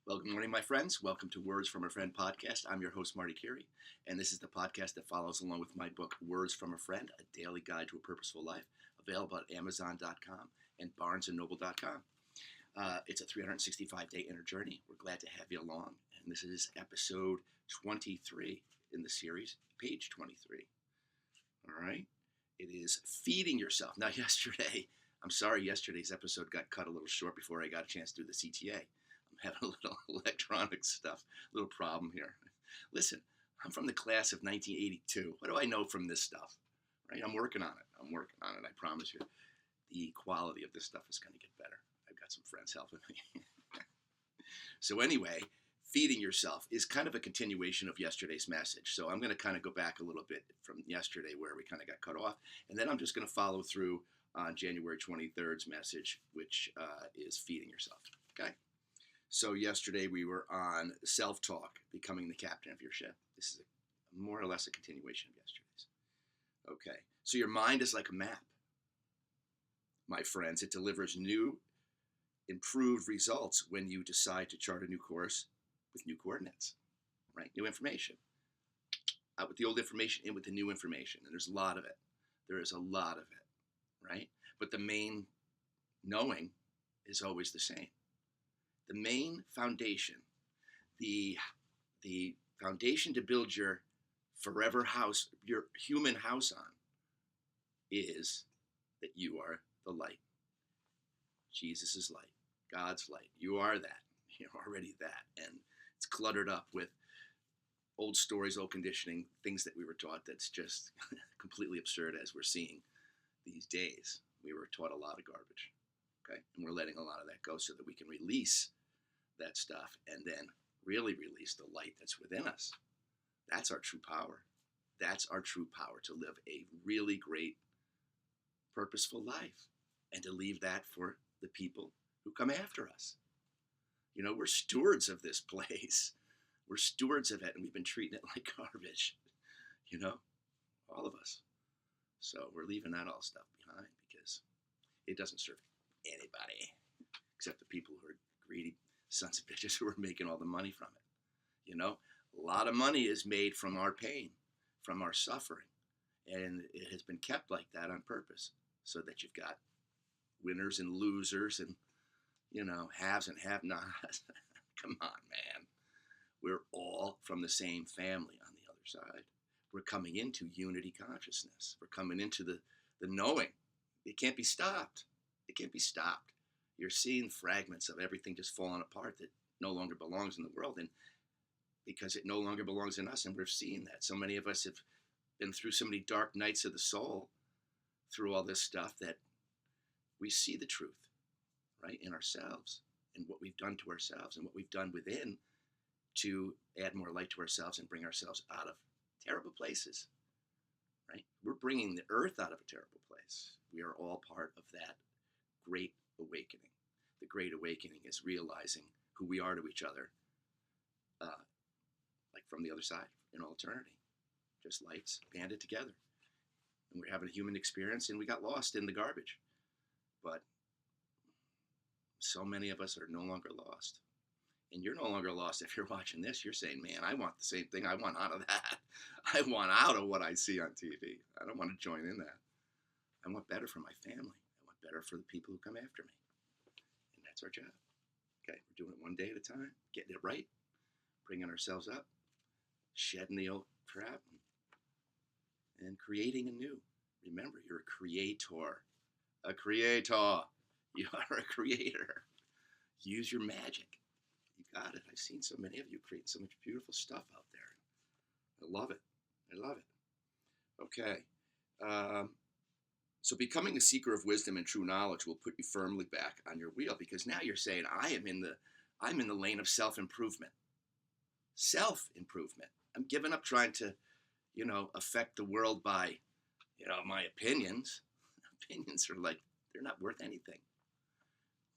Well, good morning, my friends. Welcome to Words from a Friend podcast. I'm your host, Marty Carey, and this is the podcast that follows along with my book, Words from a Friend, A Daily Guide to a Purposeful Life, available at Amazon.com and BarnesandNoble.com. It's a 365-day inner journey. We're glad to have you along, and this is episode 23 in the series, page 23. All right? It is feeding yourself. Now, yesterday's episode got cut a little short before I got a chance to do the CTA. I'm having a little electronic stuff, a little problem here. Listen, I'm from the class of 1982. What do I know from this stuff? Right? I'm working on it. I promise you. The quality of this stuff is going to get better. I've got some friends helping me. So anyway, feeding yourself is kind of a continuation of yesterday's message. So I'm going to kind of go back a little bit from yesterday where we kind of got cut off. And then I'm just going to follow through on January 23rd's message, which is feeding yourself. Okay? So yesterday we were on self-talk, becoming the captain of your ship. This is more or less a continuation of yesterday's. Okay, so your mind is like a map, my friends. It delivers new, improved results when you decide to chart a new course with new coordinates, right? New information. Out with the old information, in with the new information. And there's a lot of it. There is a lot of it, right? But the main knowing is always the same. The main foundation, the foundation to build your forever house, your human house on, is that you are the light. Jesus is light. God's light. You are that. You're already that. And it's cluttered up with old stories, old conditioning, things that we were taught that's just completely absurd as we're seeing these days. We were taught a lot of garbage. Okay? And we're letting a lot of that go so that we can release that stuff and then really release the light that's within us. That's our true power. That's our true power, to live a really great, purposeful life and to leave that for the people who come after us. You know, we're stewards of this place. We're stewards of it, and we've been treating it like garbage, you know, all of us. So we're leaving that all stuff behind because it doesn't serve anybody except the people who are greedy sons of bitches who are making all the money from it. You know, a lot of money is made from our pain, from our suffering, and it has been kept like that on purpose so that you've got winners and losers and, you know, haves and have-nots. Come on, man. We're all from the same family on the other side. We're coming into unity consciousness. We're coming into the knowing. It can't be stopped. It can't be stopped. You're seeing fragments of everything just falling apart that no longer belongs in the world, and because it no longer belongs in us, and we're seeing that. So many of us have been through so many dark nights of the soul through all this stuff that we see the truth, right, in ourselves and what we've done to ourselves and what we've done within to add more light to ourselves and bring ourselves out of terrible places, right? We're bringing the earth out of a terrible place. We are all part of that great awakening. The great awakening is realizing who we are to each other, like from the other side in all eternity, just lights banded together. And we're having a human experience, and we got lost in the garbage. But so many of us are no longer lost. And you're no longer lost if you're watching this. You're saying, man, I want the same thing. I want out of that. I want out of what I see on TV. I don't want to join in that. I want better for my family. I want better for the people who come after me. And that's our job. Okay, we're doing it one day at a time, getting it right, bringing ourselves up, shedding the old crap, and creating anew. Remember, you're a creator. A creator. You are a creator. Use your magic. You got it. I've seen so many of you create so much beautiful stuff out there. I love it. I love it. Okay. So becoming a seeker of wisdom and true knowledge will put you firmly back on your wheel, because now you're saying, I'm in the lane of self-improvement. Self-improvement. I'm giving up trying to, you know, affect the world by, you know, my opinions. Opinions are like, they're not worth anything.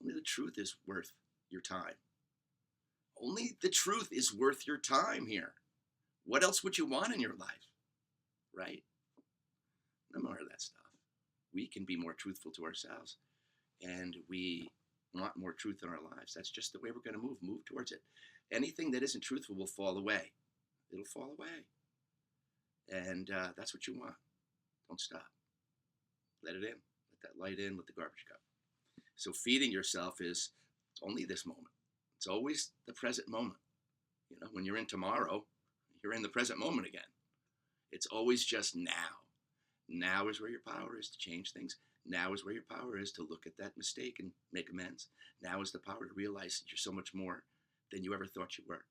Only the truth is worth your time. Only the truth is worth your time here. What else would you want in your life? Right? No more of that stuff. We can be more truthful to ourselves, and we want more truth in our lives. That's just the way we're going to move towards it. Anything that isn't truthful will fall away. It'll fall away. And that's what you want. Don't stop. Let it in. Let that light in. Let the garbage go. So feeding yourself is only this moment. It's always the present moment. You know, when you're in tomorrow, you're in the present moment again. It's always just now. Now is where your power is to change things. Now is where your power is to look at that mistake and make amends. Now is the power to realize that you're so much more than you ever thought you were.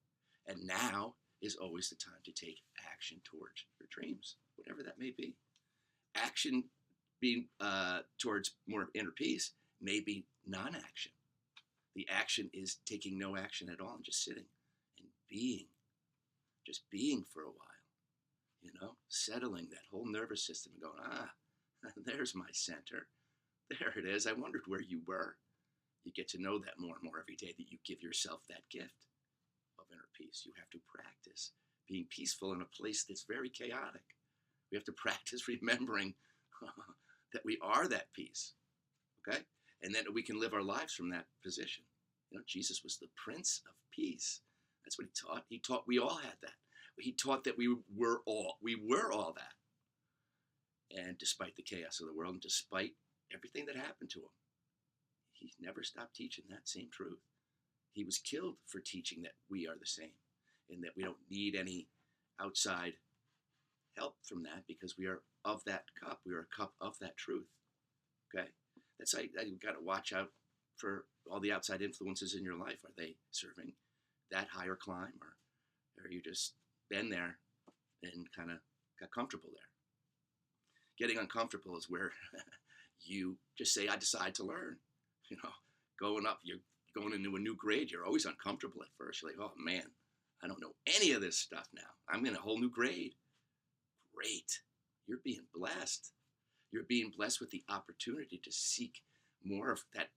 And now is always the time to take action towards your dreams, whatever that may be. Action being towards more inner peace may be non-action. The action is taking no action at all and just sitting and being, just being for a while, you know, settling that whole nervous system and going, there's my center. There it is. I wondered where you were. You get to know that more and more every day, that you give yourself that gift of inner peace. You have to practice being peaceful in a place that's very chaotic. We have to practice remembering that we are that peace, okay? And then we can live our lives from that position. You know, Jesus was the Prince of Peace. That's what he taught. He taught we all had that. He taught that we were all that. And despite the chaos of the world and despite everything that happened to him, he never stopped teaching that same truth. He was killed for teaching that we are the same and that we don't need any outside help from that, because we are of that cup. We are a cup of that truth. Okay? That's how you've got to watch out for all the outside influences in your life. Are they serving that higher climb, or are you just been there and kind of got comfortable there? Getting uncomfortable is where you just say, I decide to learn. You know, you're going into a new grade. You're always uncomfortable at first. You're like, oh man, I don't know any of this stuff now. I'm in a whole new grade. Great. You're being blessed. You're being blessed with the opportunity to seek more of that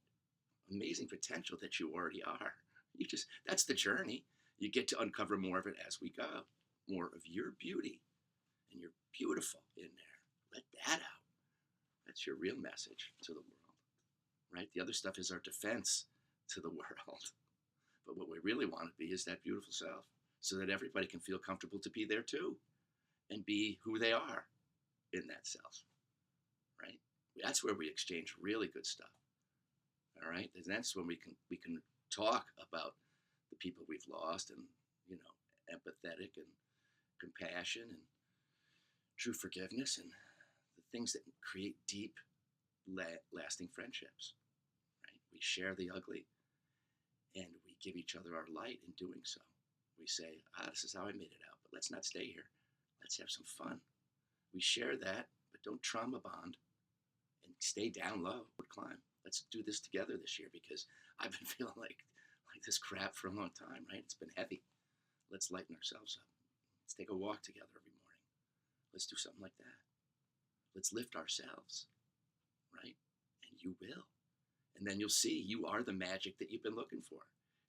amazing potential that you already are. That's the journey. You get to uncover more of it as we go. More of your beauty. And you're beautiful in there. Let that out. That's your real message to the world. Right? The other stuff is our defense to the world. But what we really want to be is that beautiful self, so that everybody can feel comfortable to be there too and be who they are in that self. Right? That's where we exchange really good stuff. All right? And that's when we can talk about the people we've lost, and, you know, empathetic and compassion and true forgiveness and the things that create deep, lasting friendships. Right? We share the ugly, and we give each other our light in doing so. We say, this is how I made it out, but let's not stay here. Let's have some fun. We share that, but don't trauma bond and stay down low. Climb. Let's do this together this year, because I've been feeling like this crap for a long time, right? It's been heavy. Let's lighten ourselves up. Let's take a walk together every morning. Let's do something like that. Let's lift ourselves, right? And you will. And then you'll see you are the magic that you've been looking for.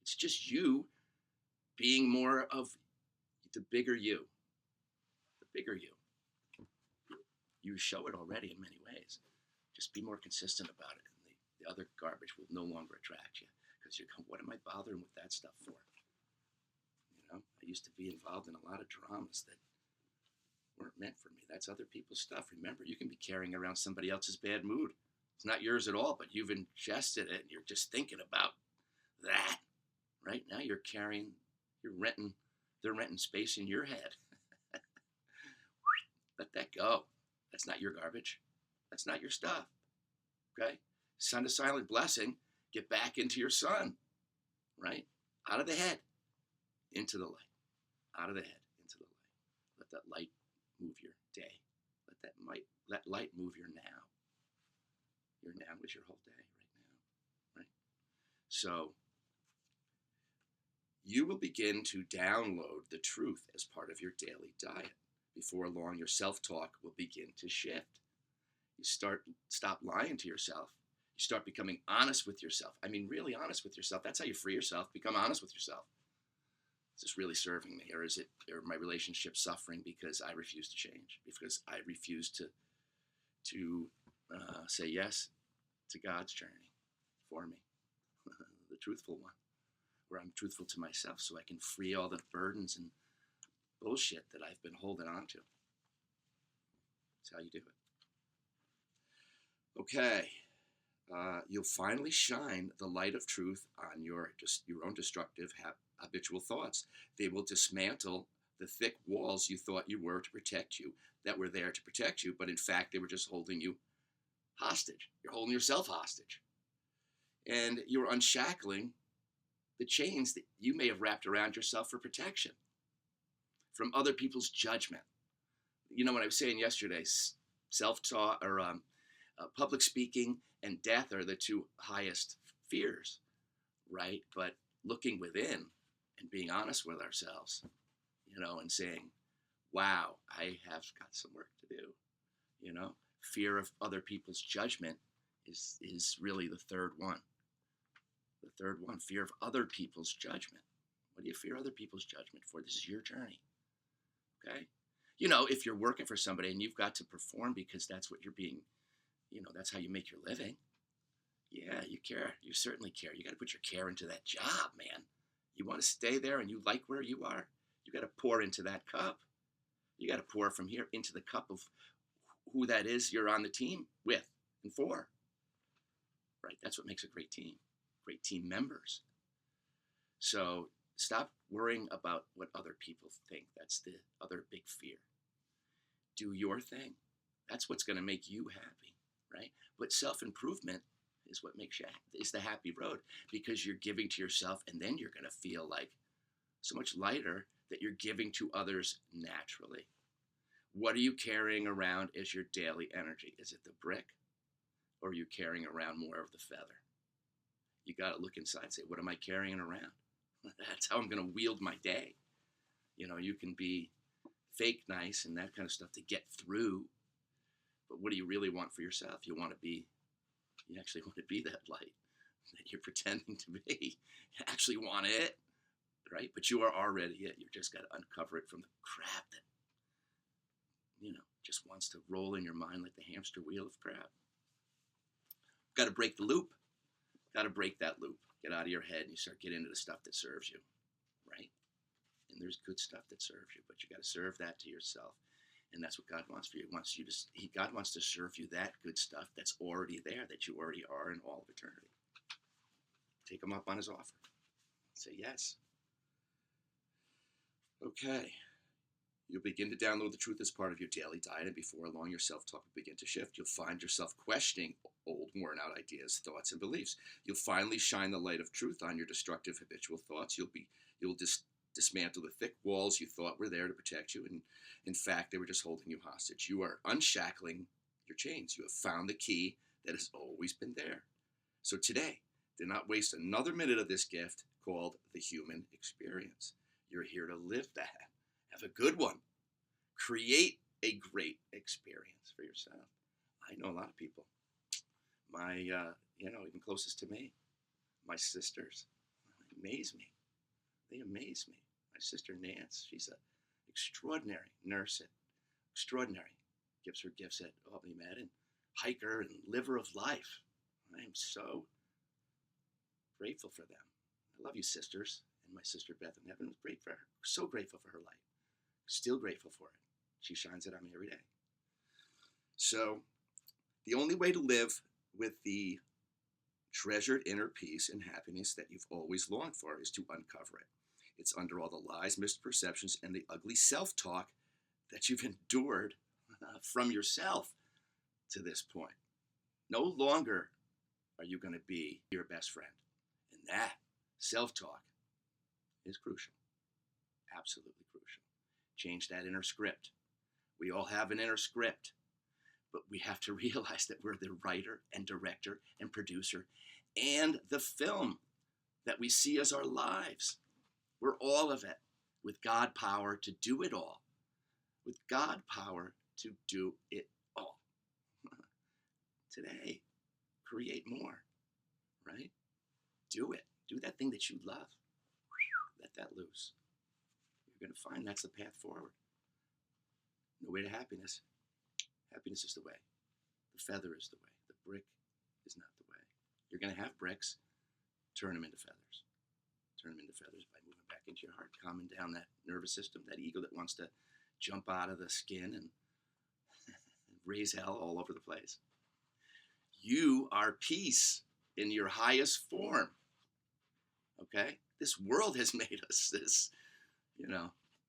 It's just you being more of the bigger you. The bigger you. You show it already in many ways. Just be more consistent about it, and the other garbage will no longer attract you, because you're going, what am I bothering with that stuff for? You know, I used to be involved in a lot of dramas that weren't meant for me. That's other people's stuff. Remember, you can be carrying around somebody else's bad mood. It's not yours at all, but you've ingested it, and you're just thinking about that. Right now, they're renting space in your head. Let that go. That's not your garbage. That's not your stuff. Okay? Send a silent blessing. Get back into your sun. Right? Out of the head, into the light. Out of the head, into the light. Let that light move your day. Let light move your now. Your now is your whole day right now. Right? So you will begin to download the truth as part of your daily diet. Before long, your self-talk will begin to shift. You stop lying to yourself. You start becoming honest with yourself. I mean, really honest with yourself. That's how you free yourself. Become honest with yourself. Is this really serving me, or are my relationships suffering because I refuse to change? Because I refuse to say yes to God's journey for me. truthful one, where I'm truthful to myself so I can free all the burdens and bullshit that I've been holding on to. That's how you do it. Okay. You'll finally shine the light of truth on your own destructive habitual thoughts. They will dismantle the thick walls you thought you were to protect you, that were there to protect you, but in fact they were just holding you hostage. You're holding yourself hostage. And you're unshackling the chains that you may have wrapped around yourself for protection from other people's judgment. You know what I was saying yesterday, self-taught or public speaking and death are the two highest fears, right? But looking within and being honest with ourselves, and saying, wow, I have got some work to do, fear of other people's judgment is really the third one. The third one, fear of other people's judgment. What do you fear other people's judgment for? This is your journey, okay? If you're working for somebody and you've got to perform because that's what you're being, that's how you make your living. Yeah, you care. You certainly care. You got to put your care into that job, man. You want to stay there and you like where you are, you got to pour into that cup. You got to pour from here into the cup of who that is you're on the team with and for. Right? That's what makes a great team members. So stop worrying about what other people think. That's the other big fear. Do your thing. That's what's going to make you happy, right? But self-improvement is what makes you is the happy road, because you're giving to yourself, and then you're going to feel like so much lighter that you're giving to others naturally. What are you carrying around as your daily energy? Is it the brick, or are you carrying around more of the feather? You got to look inside and say, what am I carrying around? That's how I'm going to wield my day. You can be fake nice and that kind of stuff to get through, but what do you really want for yourself? You actually want to be that light that you're pretending to be. You actually want it, right? But you are already it. You just got to uncover it from the crap that, just wants to roll in your mind like the hamster wheel of crap. Got to break the loop. Got to break that loop. Get out of your head and you start getting into the stuff that serves you, right? And there's good stuff that serves you, but you got to serve that to yourself. And that's what God wants for you. God wants to serve you that good stuff that's already there, that you already are in all of eternity. Take him up on his offer. Say yes. Okay. You'll begin to download the truth as part of your daily diet, and before long, your self-talk will begin to shift. You'll find yourself questioning old, worn-out ideas, thoughts, and beliefs. You'll finally shine the light of truth on your destructive habitual thoughts. You'll dismantle the thick walls you thought were there to protect you, and in fact, they were just holding you hostage. You are unshackling your chains. You have found the key that has always been there. So today, do not waste another minute of this gift called the human experience. You're here to live that. Have a good one. Create a great experience for yourself. I know a lot of people. My, even closest to me, my sisters, amaze me. They amaze me. My sister Nance, she's an extraordinary nurse, extraordinary. Gives her gifts at Albany Med, and hiker and liver of life. I am so grateful for them. I love you, sisters, and my sister Beth in heaven was great for her. So grateful for her life. Still grateful for it. She shines it on me every day. So the only way to live with the treasured inner peace and happiness that you've always longed for is to uncover it. It's under all the lies, misperceptions, and the ugly self-talk that you've endured from yourself to this point. No longer are you going to be your best friend. And that self-talk is crucial. Absolutely crucial. Change that inner script. We all have an inner script, but we have to realize that we're the writer and director and producer and the film that we see as our lives. We're all of it, with God power to do it all. With God power to do it all. Today, create more, right? Do it. Do that thing that you love. Let that loose. You're going to find that's the path forward. No way to happiness. Happiness is the way. The feather is the way. The brick is not the way. You're going to have bricks. turn them into feathers. Turn them into feathers by moving back into your heart, calming down that nervous system, that ego that wants to jump out of the skin and raise hell all over the place. You are peace in your highest form. Okay? This world has made us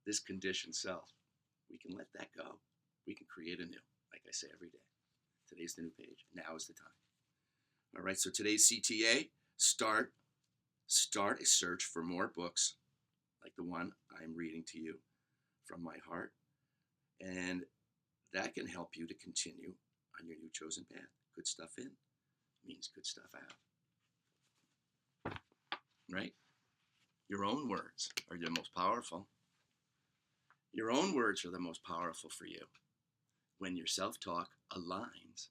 this conditioned self. We can let that go. We can create anew, like I say every day. Today's the new page. Now is the time. All right, so today's CTA, start a search for more books like the one I'm reading to you from my heart. And that can help you to continue on your new chosen path. Good stuff in means good stuff out. Right? Your own words are the most powerful. Your own words are the most powerful for you when your self-talk aligns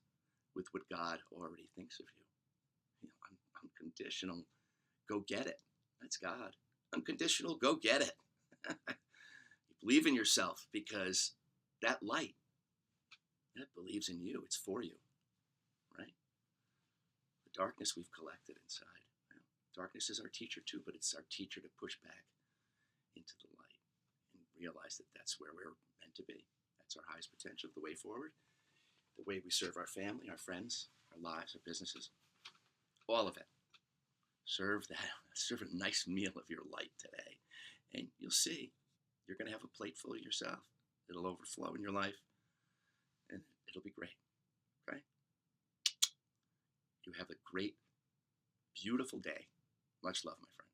with what God already thinks of you. Unconditional, go get it. That's God. Unconditional, go get it. You believe in yourself because that light, that believes in you. It's for you, right? The darkness we've collected inside. Darkness is our teacher too, but it's our teacher to push back into the light and realize that that's where we're meant to be. That's our highest potential, the way forward, the way we serve our family, our friends, our lives, our businesses, all of it. Serve a nice meal of your light today, and you'll see you're going to have a plate full of yourself. It'll overflow in your life, and it'll be great. Okay? You have a great, beautiful day. Much love, my friend.